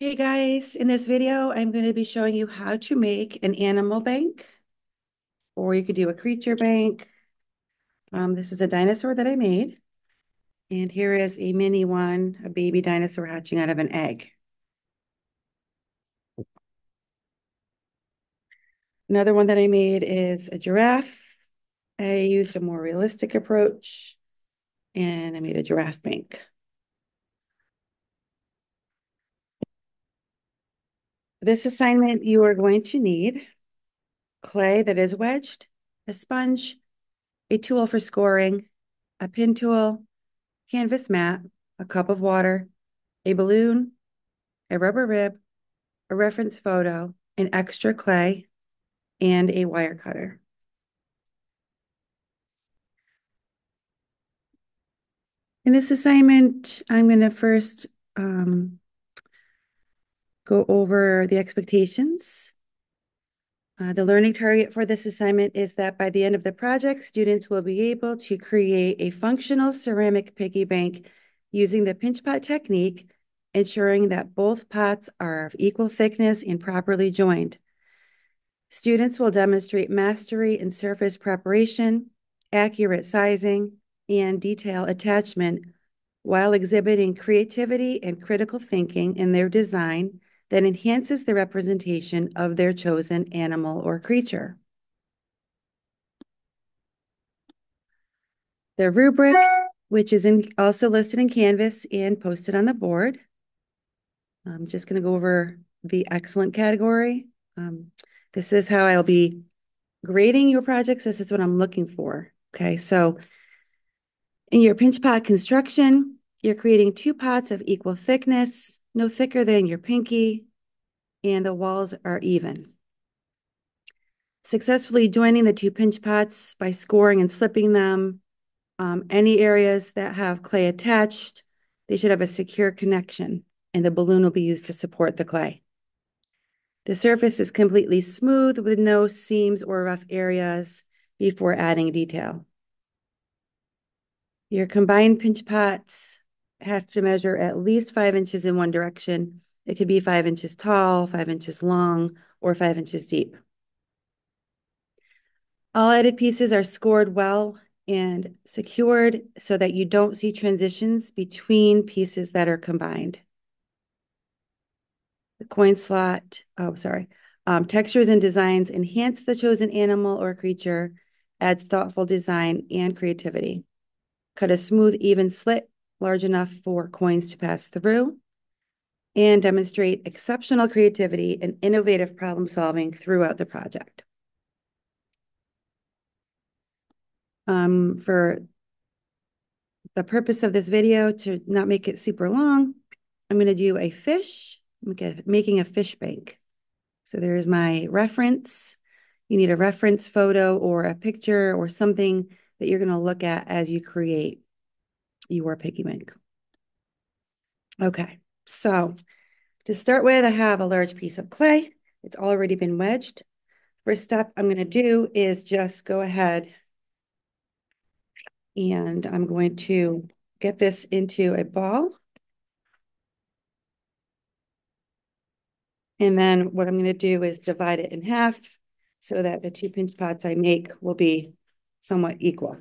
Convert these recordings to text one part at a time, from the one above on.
Hey guys, in this video, I'm going to be showing you how to make an animal bank, or you could do a creature bank. This is a dinosaur that I made, and here is a mini one, a baby dinosaur hatching out of an egg. Another one that I made is a giraffe. I used a more realistic approach, and I made a giraffe bank. This assignment, you are going to need clay that is wedged, a sponge, a tool for scoring, a pin tool, canvas mat, a cup of water, a balloon, a rubber rib, a reference photo, an extra clay, and a wire cutter. In this assignment, I'm going to first go over the expectations. The learning target for this assignment is that by the end of the project, students will be able to create a functional ceramic piggy bank using the pinch pot technique, ensuring that both pots are of equal thickness and properly joined. Students will demonstrate mastery in surface preparation, accurate sizing, and detail attachment while exhibiting creativity and critical thinking in their design that enhances the representation of their chosen animal or creature. The rubric, which is also listed in Canvas and posted on the board. I'm just going to go over the excellent category. This is how I'll be grading your projects. This is what I'm looking for. Okay, so in your pinch pot construction, you're creating two pots of equal thickness, no thicker than your pinky, and the walls are even. Successfully joining the two pinch pots by scoring and slipping them. Any areas that have clay attached, they should have a secure connection, and the balloon will be used to support the clay. The surface is completely smooth with no seams or rough areas before adding detail. Your combined pinch pots have to measure at least 5 inches in one direction. It could be 5 inches tall, 5 inches long, or 5 inches deep. All added pieces are scored well and secured so that you don't see transitions between pieces that are combined. The coin slot, textures and designs enhance the chosen animal or creature, adds thoughtful design and creativity. Cut a smooth, even slit large enough for coins to pass through, and demonstrate exceptional creativity and innovative problem solving throughout the project. For the purpose of this video, to not make it super long, I'm going to do a fish. I'm making a fish bank. So there's my reference. You need a reference photo or a picture or something that you're going to look at as you create your piggy bank. Okay, so to start with, I have a large piece of clay. It's already been wedged. First step I'm going to do is just go ahead and I'm going to get this into a ball. And then what I'm going to do is divide it in half so that the two pinch pots I make will be somewhat equal.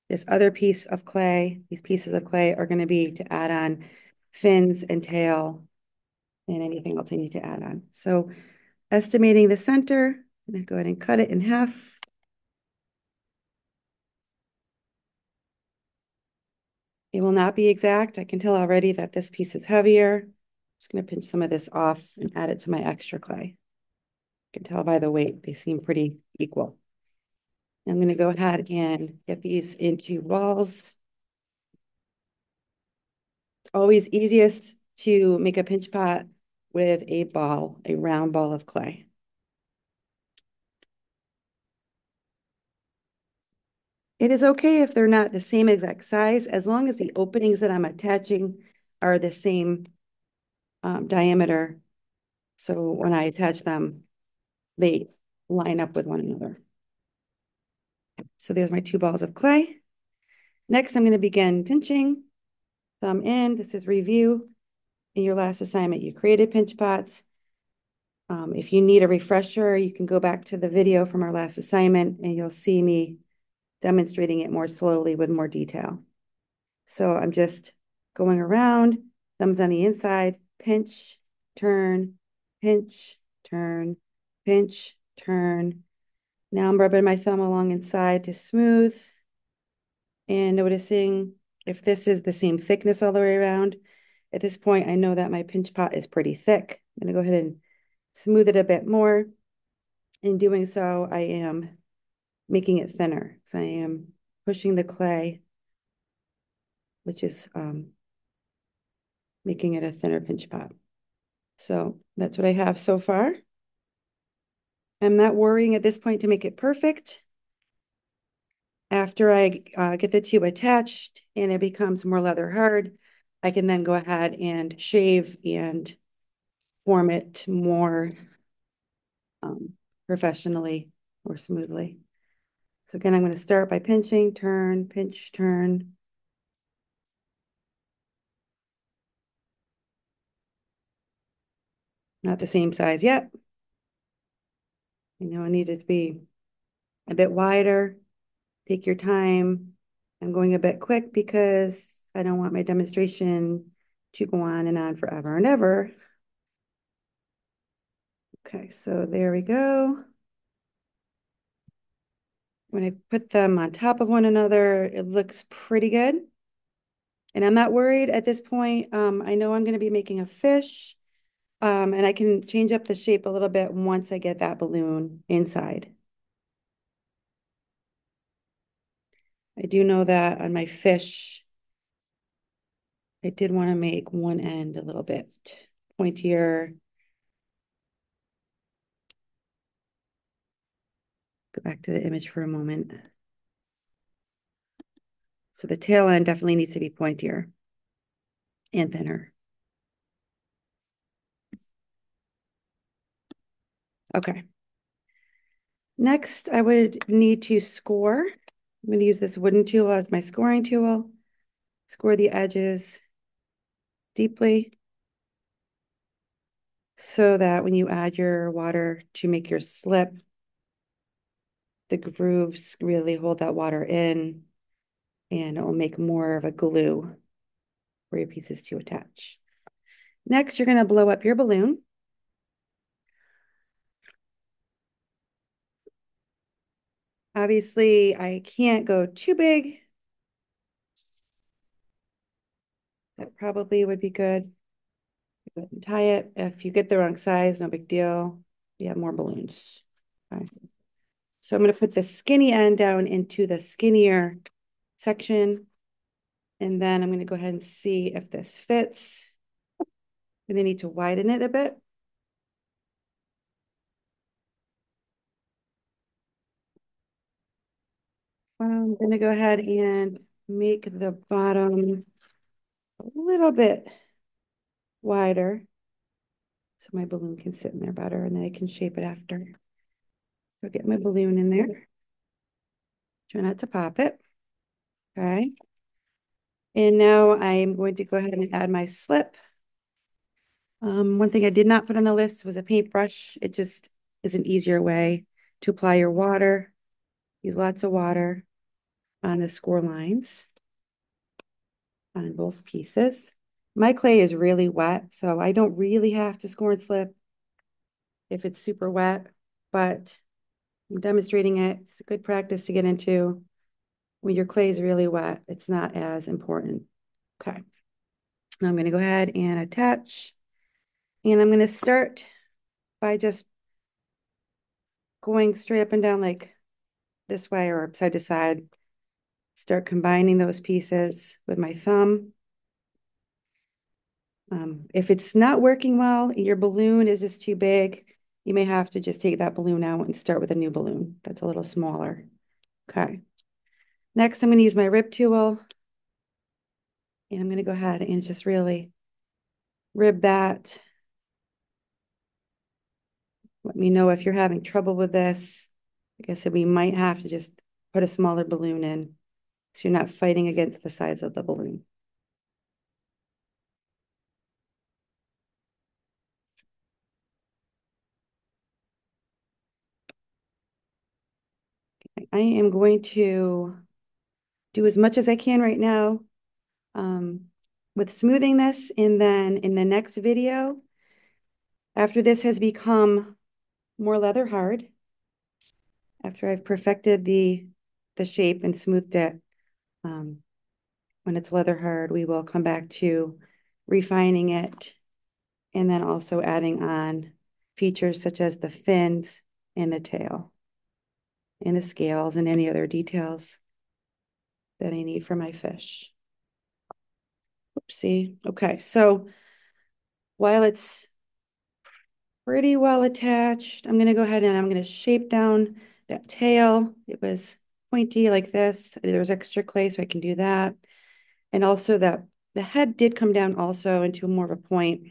This other piece of clay, these pieces of clay are going to be to add on fins and tail and anything else I need to add on. So estimating the center, I'm going to go ahead and cut it in half. It will not be exact. I can tell already that this piece is heavier. I'm just going to pinch some of this off and add it to my extra clay. You can tell by the weight, they seem pretty equal. I'm going to go ahead and get these into balls. It's always easiest to make a pinch pot with a ball, a round ball of clay. It is okay if they're not the same exact size, as long as the openings that I'm attaching are the same diameter. So when I attach them, they line up with one another. So there's my two balls of clay. Next, I'm going to begin pinching. Thumb in, this is review. in your last assignment, you created pinch pots. If you need a refresher, you can go back to the video from our last assignment and you'll see me demonstrating it more slowly with more detail. So I'm just going around, thumbs on the inside, pinch, turn, pinch, turn, pinch, turn. Now I'm rubbing my thumb along inside to smooth and noticing if this is the same thickness all the way around. At this point, I know that my pinch pot is pretty thick. I'm gonna go ahead and smooth it a bit more. In doing so, I am making it thinner. So I am pushing the clay, which is making it a thinner pinch pot. So that's what I have so far. I'm not worrying at this point to make it perfect. After I get the tube attached and it becomes more leather hard, I can then go ahead and shave and form it more professionally or smoothly. So again, I'm going to start by pinching, turn, pinch, turn. Not the same size yet. I know I need it to be a bit wider. Take your time. I'm going a bit quick because I don't want my demonstration to go on and on forever and ever. Okay, so there we go. When I put them on top of one another, it looks pretty good. And I'm not worried at this point. I know I'm going to be making a fish, and I can change up the shape a little bit once I get that balloon inside. I do know that on my fish, I did want to make one end a little bit pointier. Go back to the image for a moment. So the tail end definitely needs to be pointier and thinner. Okay. Next, I would need to score. I'm going to use this wooden tool as my scoring tool. Score the edges deeply so that when you add your water to make your slip, the grooves really hold that water in and it will make more of a glue for your pieces to attach. Next, you're going to blow up your balloon. Obviously, I can't go too big. That probably would be good. Go ahead and tie it. If you get the wrong size, no big deal. You have more balloons. Okay. So I'm going to put the skinny end down into the skinnier section. And then I'm going to go ahead and see if this fits. I'm going to need to widen it a bit. I'm going to go ahead and make the bottom a little bit wider so my balloon can sit in there better and then I can shape it after. So get my balloon in there. Try not to pop it. Okay. And now I'm going to go ahead and add my slip. One thing I did not put on the list was a paintbrush. It just is an easier way to apply your water. Use lots of water on the score lines on both pieces. My clay is really wet, so I don't really have to score and slip if it's super wet, but I'm demonstrating it. It's a good practice to get into. When your clay is really wet, it's not as important. Okay. Now I'm going to go ahead and attach. And I'm going to start by just going straight up and down like this way or side to side. Start combining those pieces with my thumb. If it's not working well, your balloon is just too big, you may have to just take that balloon out and start with a new balloon that's a little smaller. Okay. Next, I'm going to use my rib tool. And I'm going to go ahead and just really rib that. Let me know if you're having trouble with this. Like I said, we might have to just put a smaller balloon in so you're not fighting against the size of the balloon. I am going to do as much as I can right now with smoothing this. And then in the next video, after this has become more leather hard, after I've perfected the shape and smoothed it, when it's leather hard, we will come back to refining it and then also adding on features such as the fins and the tail and the scales and any other details that I need for my fish. Oopsie. Okay, so while it's pretty well attached, I'm going to go ahead and I'm going to shape down that tail. It was pointy like this. There was extra clay, so I can do that. And also that the head did come down also into more of a point.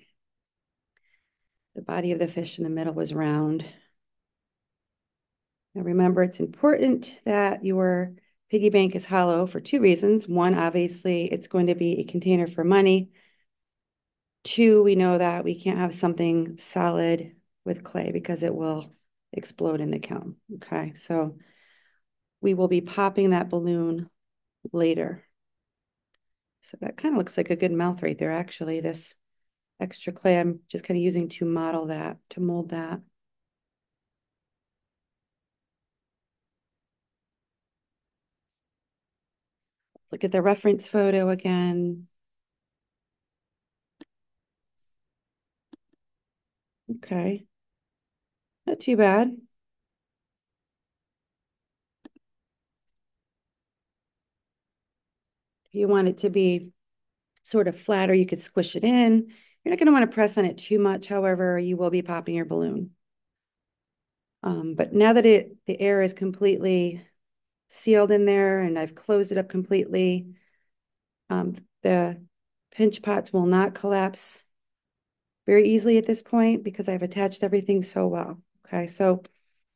The body of the fish in the middle was round. Now remember, it's important that your piggy bank is hollow for two reasons. One, obviously, it's going to be a container for money. Two, we know that we can't have something solid with clay because it will explode in the kiln. Okay, so we will be popping that balloon later. So that kind of looks like a good mouth right there, actually. This extra clay, I'm just kind of using to model that, to mold that. Let's look at the reference photo again. Okay, not too bad. If you want it to be sort of flatter, you could squish it in. You're not going to want to press on it too much. However, you will be popping your balloon. But now that the air is completely sealed in there and I've closed it up completely, the pinch pots will not collapse very easily at this point because I've attached everything so well. Okay, so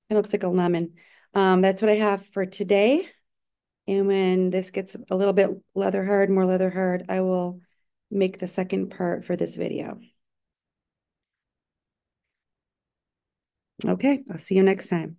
it looks like a lemon. That's what I have for today. And when this gets a little bit leather hard, more leather hard, I will make the second part for this video. Okay, I'll see you next time.